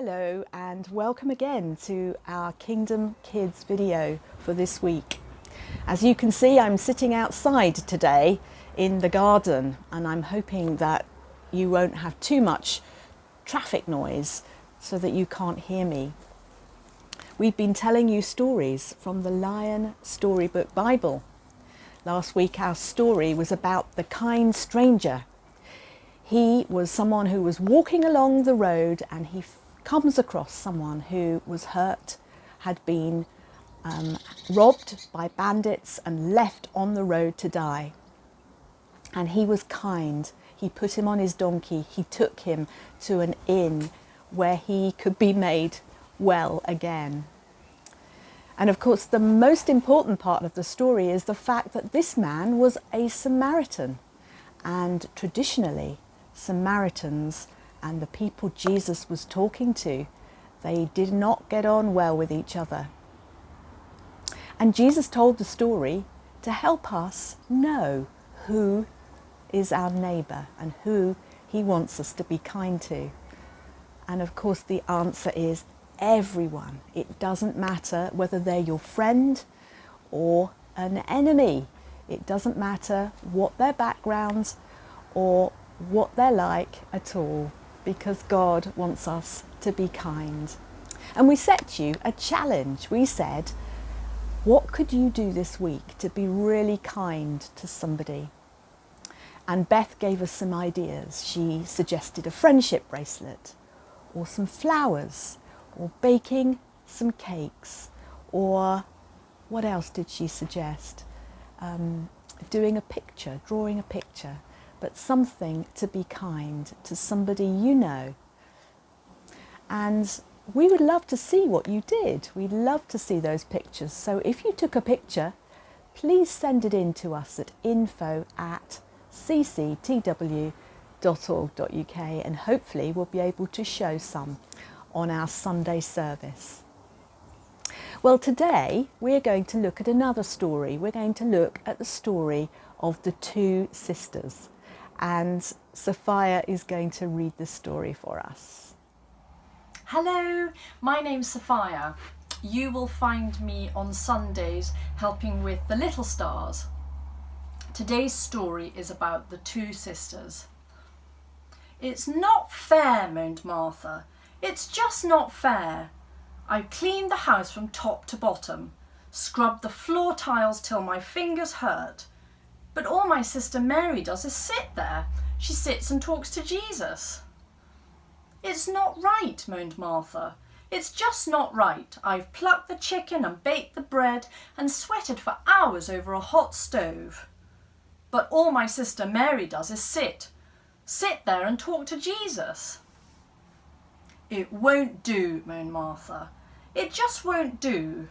Hello and welcome again to our Kingdom Kids video for this week. As you can see, I'm sitting outside today in the garden and I'm hoping that you won't have too much traffic noise so that you can't hear me. We've been telling you stories from the Lion Storybook Bible. Last week our story was about the kind stranger. He was someone who was walking along the road and he comes across someone who was hurt, had been robbed by bandits and left on the road to die. And he was kind. He put him on his donkey. He took him to an inn where he could be made well again. And of course, the most important part of the story is the fact that this man was a Samaritan. And traditionally, Samaritans and the people Jesus was talking to, they did not get on well with each other. And Jesus told the story to help us know who is our neighbour and who he wants us to be kind to. And of course the answer is everyone. It doesn't matter whether they're your friend or an enemy. It doesn't matter what their backgrounds or what they're like at all, because God wants us to be kind. And we set you a challenge. We said, what could you do this week to be really kind to somebody? And Beth gave us some ideas. She suggested a friendship bracelet, or some flowers, or baking some cakes, or what else did she suggest? Doing a picture, drawing a picture, but something to be kind to somebody you know. And we would love to see what you did. We'd love to see those pictures. So if you took a picture, please send it in to us at info@cctw.org.uk and hopefully we'll be able to show some on our Sunday service. Well, today we're going to look at another story. We're going to look at the story of the two sisters. And Sophia is going to read the story for us. Hello, my name's Sophia. You will find me on Sundays helping with the little stars. Today's story is about the two sisters. "It's not fair," moaned Martha. "It's just not fair. I've cleaned the house from top to bottom, scrubbed the floor tiles till my fingers hurt. But all my sister Mary does is sit there. She sits and talks to Jesus." "It's not right," moaned Martha. "It's just not right. I've plucked the chicken and baked the bread and sweated for hours over a hot stove. But all my sister Mary does is sit there and talk to Jesus." "It won't do," moaned Martha. "It just won't do.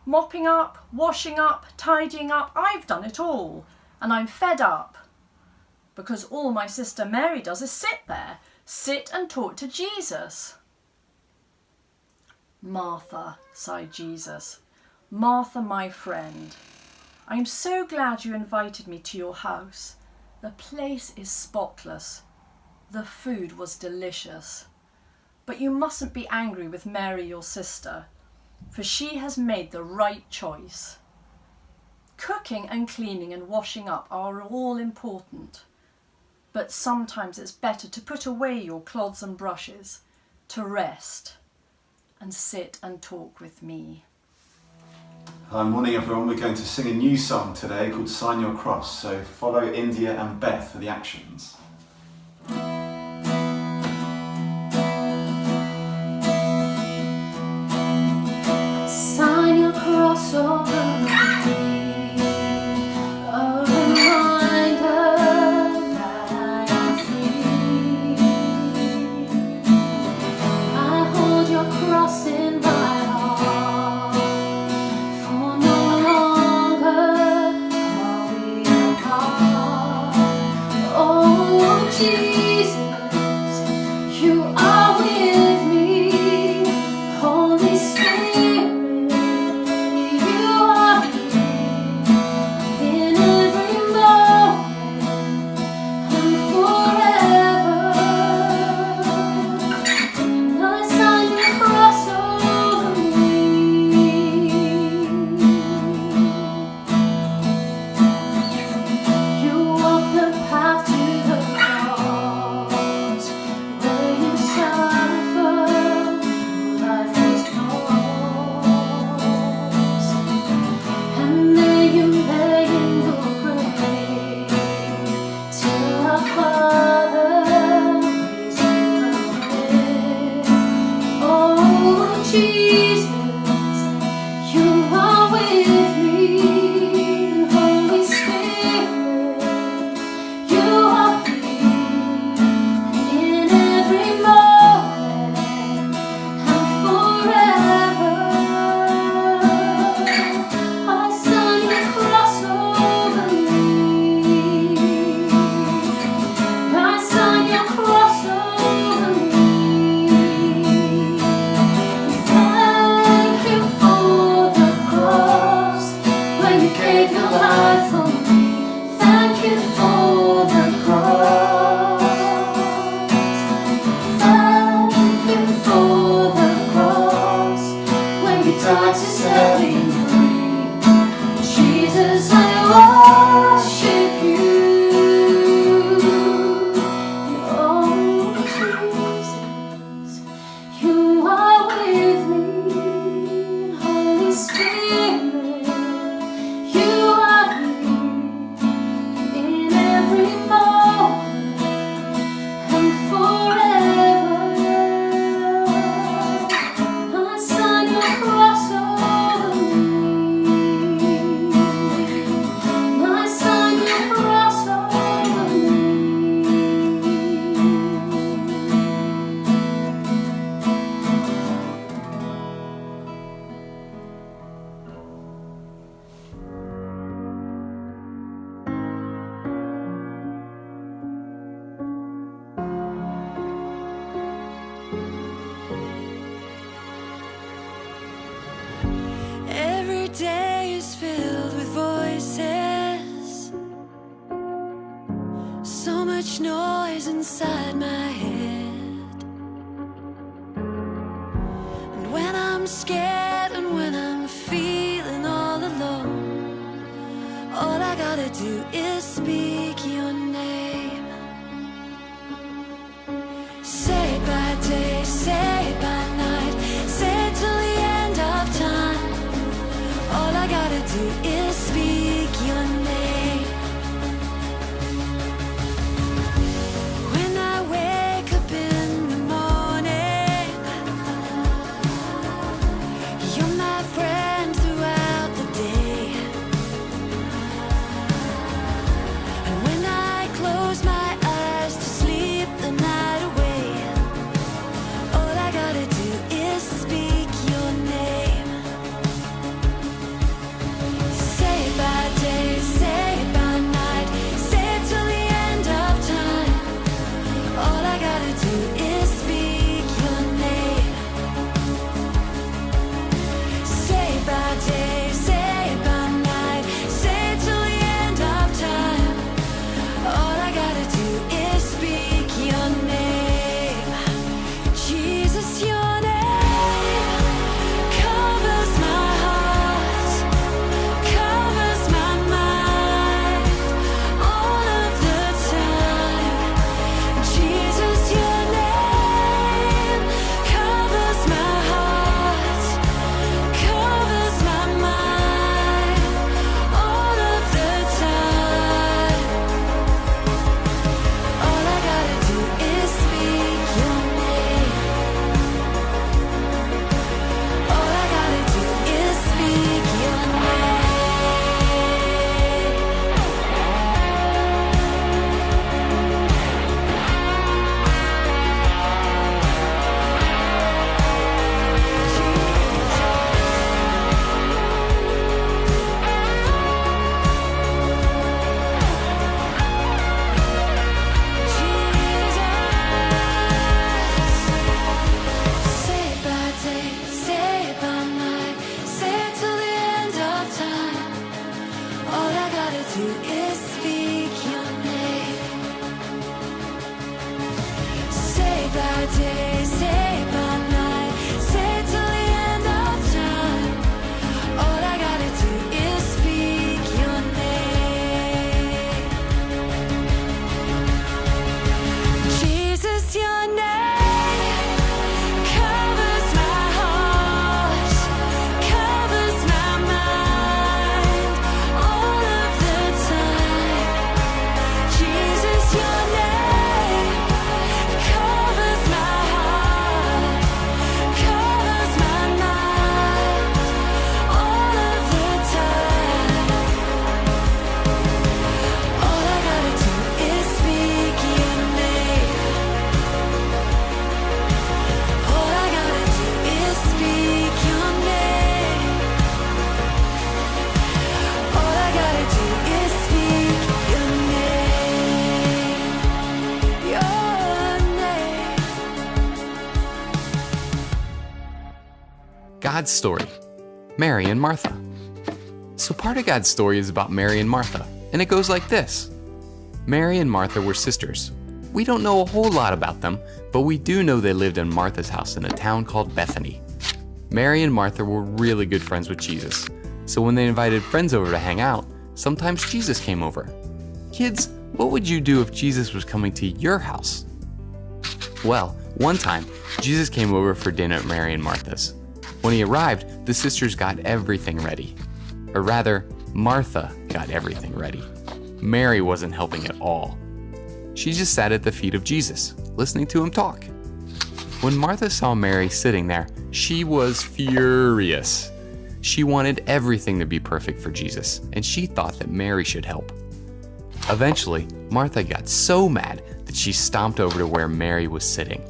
Mopping up, washing up, tidying up, I've done it all. And I'm fed up. Because all my sister Mary does is sit and talk to Jesus." "Martha," sighed Jesus. "Martha, my friend, I'm so glad you invited me to your house. The place is spotless. The food was delicious. But you mustn't be angry with Mary, your sister, for she has made the right choice. Cooking and cleaning and washing up are all important, but sometimes it's better to put away your cloths and brushes, to rest, and sit and talk with me." Hi, morning everyone. We're going to sing a new song today called Sign Your Cross, so follow India and Beth for the actions. Sign your cross over me, a reminder that I am free. I hold your cross in my heart, for no longer are we apart. Oh Jesus, you are with me, Holy Spirit. You much noise inside my head. And when I'm scared and when I'm feeling all alone, all I gotta do is speak your name. Say it by day, say it by night, say it till the end of time. All I gotta do is speak your name. When I wake up in the morning, you're my friend throughout the day. And when I close my eyes to sleep the night away, all I gotta do is speak your name. Say it by day, say it by night, say it till the end of time. All I gotta do is speak your name. Say it by day, say it by night, say it till the end of time. All I gotta do is speak your name. Jesus, your name covers my heart, covers my mind all of the time. Jesus, your name covers my heart, covers my mind all of the time. All I gotta do is speak your name. All I gotta do is speak your name. Say it by day, say it by night, say it till the end of time. All I gotta do is speak your name. Say it by day, say it by night, say it till the end of time. All I gotta do is speak your name. Jesus, your name covers my heart, covers my mind all of the time. Jesus, your name covers my heart, God's story, Mary and Martha. So part of God's story is about Mary and Martha, and it goes like this. Mary and Martha were sisters. We don't know a whole lot about them, but we do know they lived in Martha's house in a town called Bethany. Mary and Martha were really good friends with Jesus, so when they invited friends over to hang out, sometimes Jesus came over. Kids, what would you do if Jesus was coming to your house? Well, one time, Jesus came over for dinner at Mary and Martha's. When he arrived, the sisters got everything ready. Or rather, Martha got everything ready. Mary wasn't helping at all. She just sat at the feet of Jesus, listening to him talk. When Martha saw Mary sitting there, she was furious. She wanted everything to be perfect for Jesus, and she thought that Mary should help. Eventually, Martha got so mad that she stomped over to where Mary was sitting.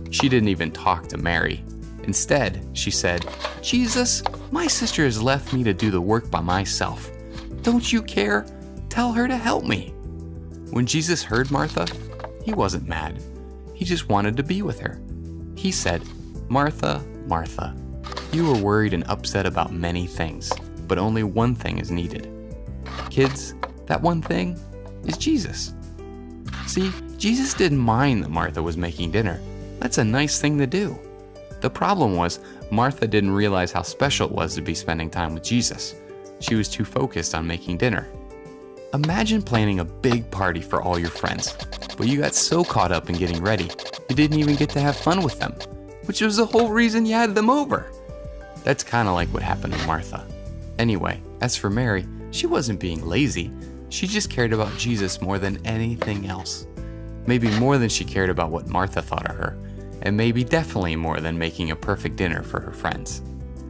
She didn't even talk to Mary. Instead, she said, "Jesus, my sister has left me to do the work by myself. Don't you care? Tell her to help me." When Jesus heard Martha, he wasn't mad. He just wanted to be with her. He said, "Martha, Martha, you are worried and upset about many things, but only one thing is needed." Kids, that one thing is Jesus. See, Jesus didn't mind that Martha was making dinner. That's a nice thing to do. The problem was, Martha didn't realize how special it was to be spending time with Jesus. She was too focused on making dinner. Imagine planning a big party for all your friends, but you got so caught up in getting ready, you didn't even get to have fun with them, which was the whole reason you had them over. That's kind of like what happened to Martha. Anyway, as for Mary, she wasn't being lazy. She just cared about Jesus more than anything else. Maybe more than she cared about what Martha thought of her, and maybe definitely more than making a perfect dinner for her friends.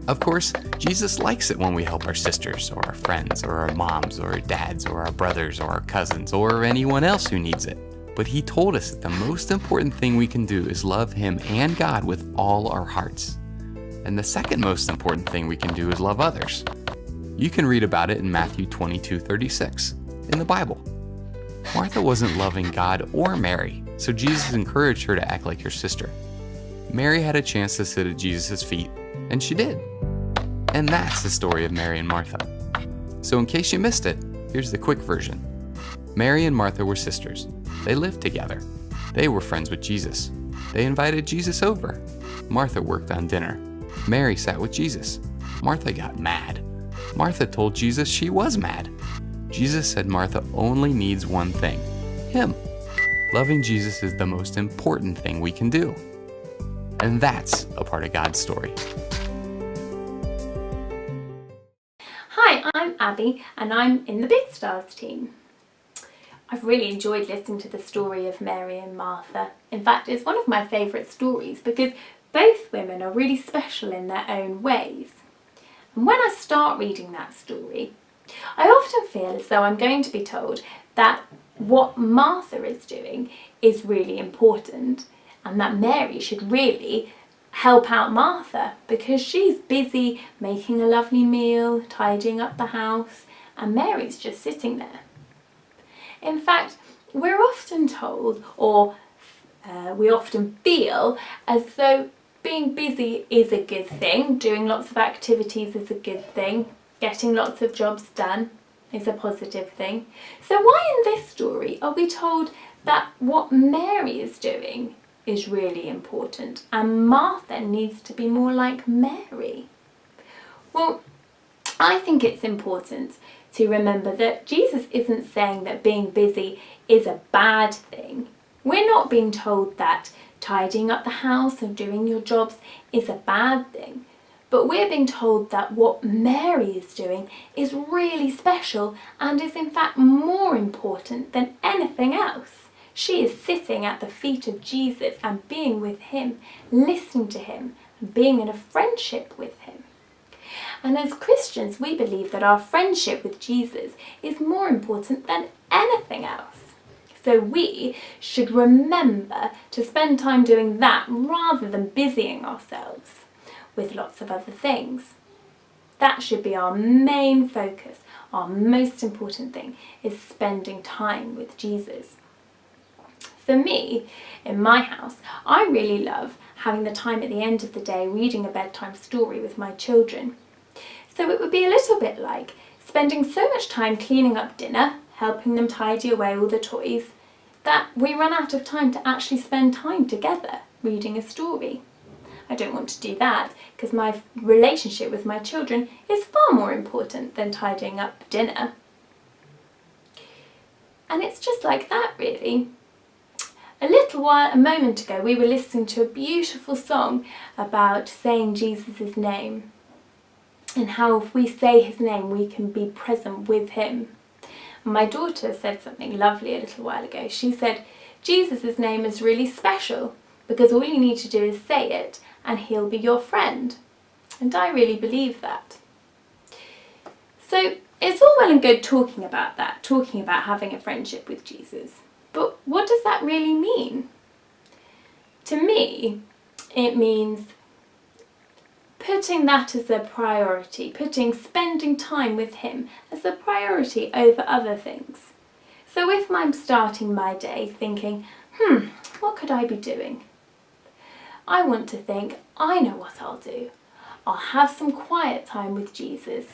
Of course, Jesus likes it when we help our sisters, or our friends, or our moms, or our dads, or our brothers, or our cousins, or anyone else who needs it. But he told us that the most important thing we can do is love him and God with all our hearts. And the second most important thing we can do is love others. You can read about it in Matthew 22:36 in the Bible. Martha wasn't loving God or Mary, so Jesus encouraged her to act like her sister. Mary had a chance to sit at Jesus' feet, and she did. And that's the story of Mary and Martha. So in case you missed it, here's the quick version. Mary and Martha were sisters. They lived together. They were friends with Jesus. They invited Jesus over. Martha worked on dinner. Mary sat with Jesus. Martha got mad. Martha told Jesus she was mad. Jesus said Martha only needs one thing, him. Loving Jesus is the most important thing we can do. And that's a part of God's story. Hi, I'm Abby and I'm in the Big Stars team. I've really enjoyed listening to the story of Mary and Martha. In fact, it's one of my favourite stories because both women are really special in their own ways. And when I start reading that story, I often feel as though I'm going to be told that what Martha is doing is really important and that Mary should really help out Martha because she's busy making a lovely meal, tidying up the house, and Mary's just sitting there. In fact, we're often told, or we often feel, as though being busy is a good thing, doing lots of activities is a good thing, getting lots of jobs done is a positive thing. So why in this story are we told that what Mary is doing is really important and Martha needs to be more like Mary? Well, I think it's important to remember that Jesus isn't saying that being busy is a bad thing. We're not being told that tidying up the house and doing your jobs is a bad thing. But we're being told that what Mary is doing is really special and is in fact more important than anything else. She is sitting at the feet of Jesus and being with him, listening to him and being in a friendship with him. And as Christians, we believe that our friendship with Jesus is more important than anything else. So we should remember to spend time doing that rather than busying ourselves with lots of other things. That should be our main focus. Our most important thing is spending time with Jesus. For me, in my house, I really love having the time at the end of the day reading a bedtime story with my children. So it would be a little bit like spending so much time cleaning up dinner, helping them tidy away all the toys, that we run out of time to actually spend time together reading a story. I don't want to do that because my relationship with my children is far more important than tidying up dinner. And it's just like that, really. A moment ago, we were listening to a beautiful song about saying Jesus' name and how if we say his name, we can be present with him. My daughter said something lovely a little while ago. She said, Jesus' name is really special because all you need to do is say it and he'll be your friend. And I really believe that. So it's all well and good talking about that, talking about having a friendship with Jesus. But what does that really mean? To me, it means putting that as a priority, putting spending time with him as a priority over other things. So if I'm starting my day thinking, what could I be doing? I want to think, I know what I'll do. I'll have some quiet time with Jesus.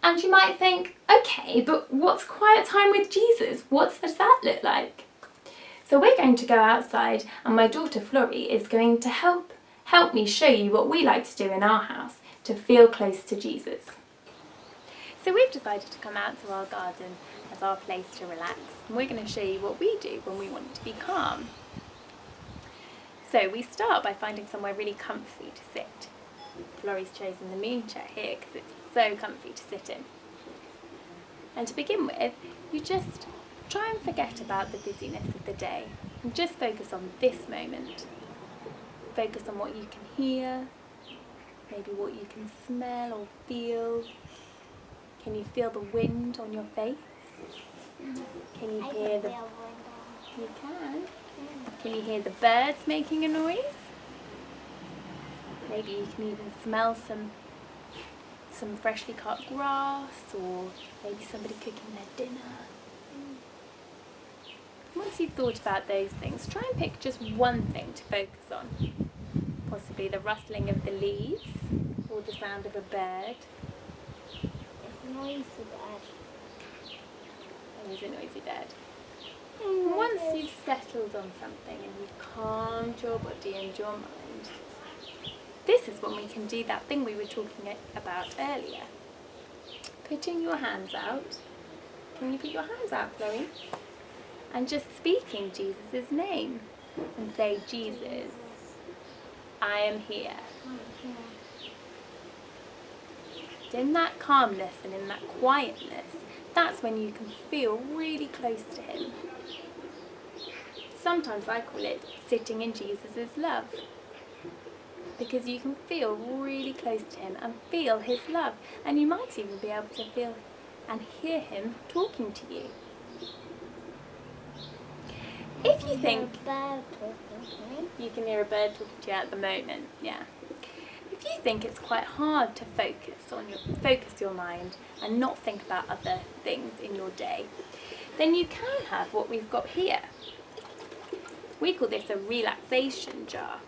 And you might think, okay, but what's quiet time with Jesus? What does that look like? So we're going to go outside and my daughter Florrie is going to help me show you what we like to do in our house to feel close to Jesus. So we've decided to come out to our garden as our place to relax, and we're going to show you what we do when we want to be calm. So we start by finding somewhere really comfy to sit. Florrie's chosen the moon chair here because it's so comfy to sit in. And to begin with, you just try and forget about the busyness of the day and just focus on this moment. Focus on what you can hear, maybe what you can smell or feel. Can you feel the wind on your face? Can you hear the... You can? Can you hear the birds making a noise? Maybe you can even smell some freshly cut grass, or maybe somebody cooking their dinner. Once you've thought about those things, try and pick just one thing to focus on. Possibly the rustling of the leaves, or the sound of a bird. It's a noisy bird. It is a noisy bird. And once you've settled on something and you've calmed your body and your mind, this is when we can do that thing we were talking about earlier. Putting your hands out. Can you put your hands out, Chloe? And just speaking Jesus' name. And say, Jesus, I am here. In that calmness and in that quietness, that's when you can feel really close to him. Sometimes I call it sitting in Jesus' love, because you can feel really close to him and feel his love, and you might even be able to feel and hear him talking to you. If you think you can hear a bird talking to you at the moment, yeah. If you think it's quite hard to focus your mind and not think about other things in your day, then you can have what we've got here. We call this a relaxation jar.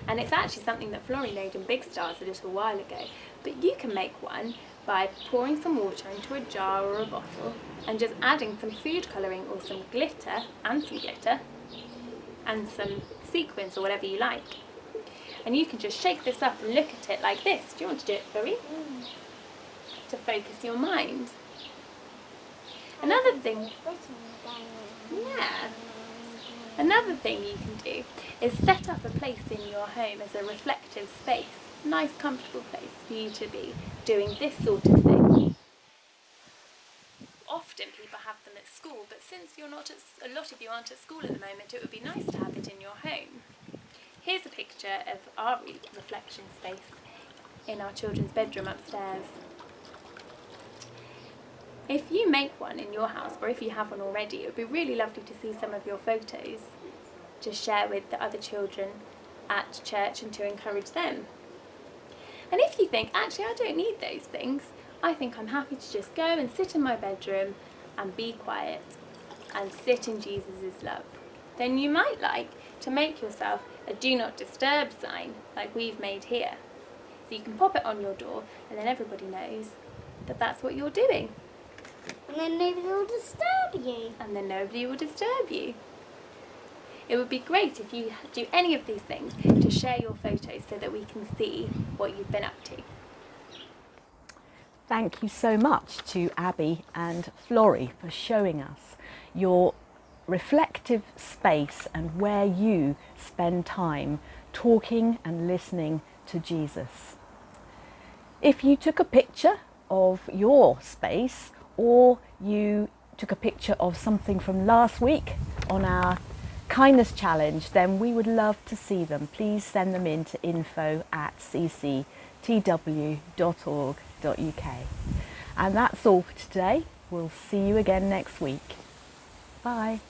And it's actually something that Florrie made in Big Stars a little while ago. But you can make one by pouring some water into a jar or a bottle and just adding some food colouring or some glitter and some sequins or whatever you like. And you can just shake this up and look at it like this. Do you want to do it, Florrie? To focus your mind. Another thing you can do is set up a place in your home as a reflective space, a nice comfortable place for you to be doing this sort of thing. Often people have them at school, but since a lot of you aren't at school at the moment, it would be nice to have it in your home. Here's a picture of our reflection space in our children's bedroom upstairs. If you make one in your house, or if you have one already, it would be really lovely to see some of your photos to share with the other children at church and to encourage them. And if you think, actually I don't need those things, I think I'm happy to just go and sit in my bedroom and be quiet and sit in Jesus' love. then you might like to make yourself a do not disturb sign like we've made here. So you can pop it on your door and then everybody knows that that's what you're doing. And then nobody will disturb you. And then nobody will disturb you. It would be great if you do any of these things to share your photos so that we can see what you've been up to. Thank you so much to Abby and Florrie for showing us your reflective space and where you spend time talking and listening to Jesus. If you took a picture of your space, or you took a picture of something from last week on our kindness challenge, then we would love to see them. Please send them in to info@cctw.org.uk. And that's all for today. We'll see you again next week. Bye.